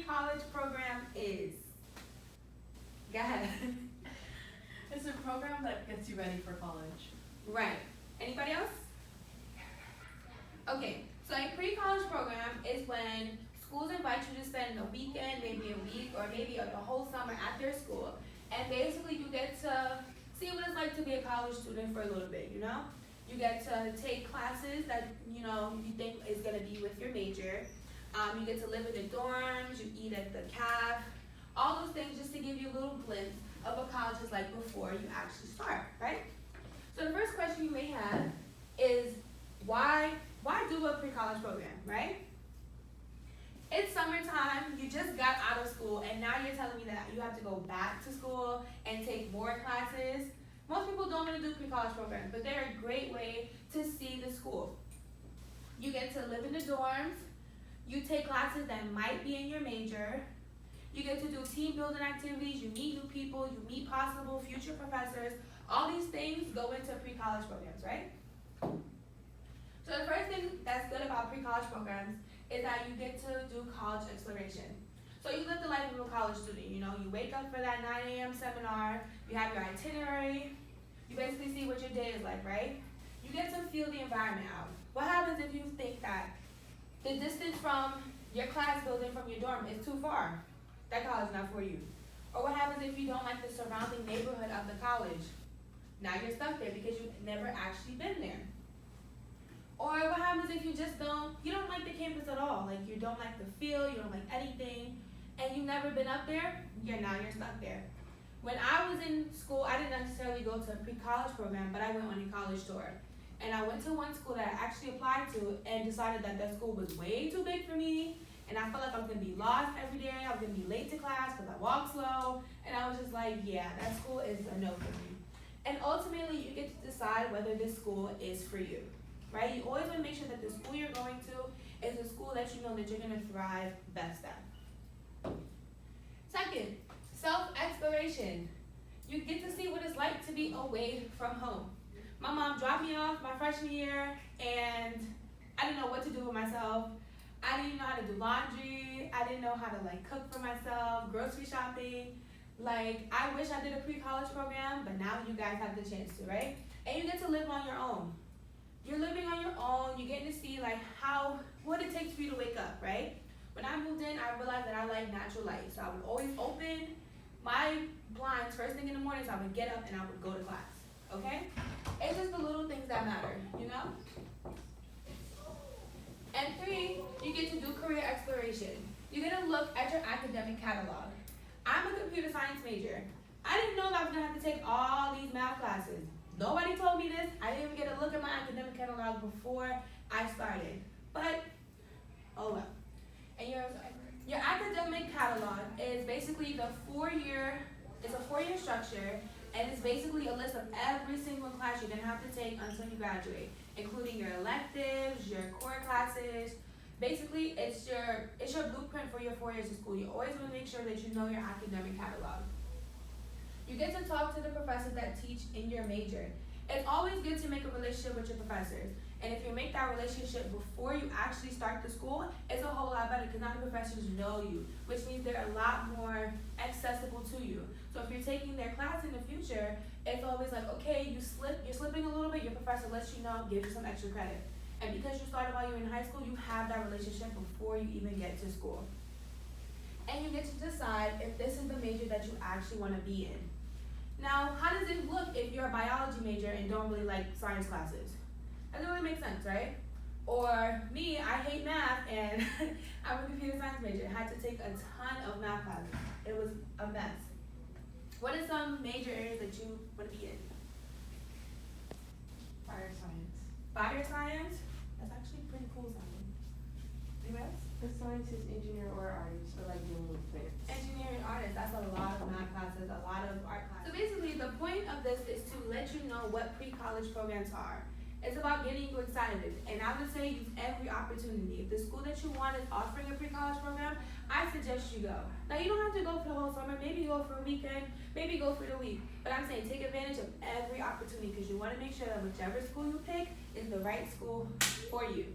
pre-college program is? Go ahead. It's a program that gets you ready for college. Right. Anybody else? Okay, so a pre-college program is when schools invite you to spend a weekend, maybe a week, or maybe the whole summer at their school. And basically you get to see what it's like to be a college student for a little bit, you know? You get to take classes that, you know, you think is gonna be with your major. You get to live in the dorms, you eat at the caf, all those things just to give you a little glimpse of what college is like before you actually start, right? So the first question you may have is, why do a pre-college program, right? It's summertime, you just got out of school, and now you're telling me that you have to go back to school and take more classes. Most people don't want to do pre-college programs, but they're a great way to see the school. You get to live in the dorms, you take classes that might be in your major, you get to do team building activities, you meet new people, you meet possible future professors. All these things go into pre-college programs, right? So the first thing that's good about pre-college programs is that you get to do college exploration. So you live the life of a college student, you know, you wake up for that 9 a.m. seminar, you have your itinerary, you basically see what your day is like, right? You get to feel the environment out. What happens if you think that the distance from your class building from your dorm is too far? That college is not for you. Or what happens if you don't like the surrounding neighborhood of the college? Now you're stuck there because you've never actually been there. Or what happens if you don't like the campus at all? Like you don't like the feel, you don't like anything, and you've never been up there, now you're stuck there. When I was in school, I didn't necessarily go to a pre-college program, but I went on a college tour. And I went to one school that I actually applied to and decided that that school was way too big for me. And I felt like I was gonna be lost every day. I was gonna be late to class because I walk slow. And I was just like, yeah, that school is a no for me. And ultimately, you get to decide whether this school is for you, right? You always wanna make sure that the school you're going to is a school that you know that you're gonna thrive best at. Second, self-exploration. You get to see what it's like to be away from home. My mom dropped me off my freshman year, and I didn't know what to do with myself. I didn't know how to do laundry. I didn't know how to cook for myself, grocery shopping. I wish I did a pre-college program, but now you guys have the chance to, right? And you get to live on your own. You're living on your own. You're getting to see what it takes for you to wake up, right? When I moved in, I realized that I like natural light. So I would always open my blinds first thing in the morning, so I would get up and I would go to class, okay? It's just the little things that matter, you know? And 3, you get to do career exploration. You get to look at your academic catalog. I'm a computer science major. I didn't know that I was gonna have to take all these math classes. Nobody told me this. I didn't even get a look at my academic catalog before I started. But, oh well. And your academic catalog is basically it's a 4-year structure, and it's basically a list of every single class you're gonna have to take until you graduate, including your electives, your core classes. Basically, it's your blueprint for your 4 years of school. You always want to make sure that you know your academic catalog. You get to talk to the professors that teach in your major. It's always good to make a relationship with your professors. And if you make that relationship before you actually start the school, it's a whole lot better because now the professors know you, which means they're a lot more accessible to you. So if you're taking their class in the future, it's always like, okay, you're slipping a little bit, your professor lets you know, gives you some extra credit. And because you started while you were in high school, you have that relationship before you even get to school. And you get to decide if this is the major that you actually want to be in. Now, how does it look if you're a biology major and don't really like science classes? That doesn't really make sense, right? Or me, I hate math, and I'm a computer science major. I had to take a ton of math classes. It was a mess. What are some major areas that you want to be in? Fire science. Fire science? That's actually pretty cool sounding. Anybody else? The science is engineer or artist, or dealing with plants. Engineering artist, that's a lot of math classes, a lot of art classes. So basically the point of this is to let you know what pre-college programs are. It's about getting you excited, and I would say use every opportunity. If the school that you want is offering a pre-college program, I suggest you go. Now you don't have to go for the whole summer, maybe go for a weekend, maybe go for the week. But I'm saying take advantage of every opportunity because you want to make sure that whichever school you pick is the right school for you.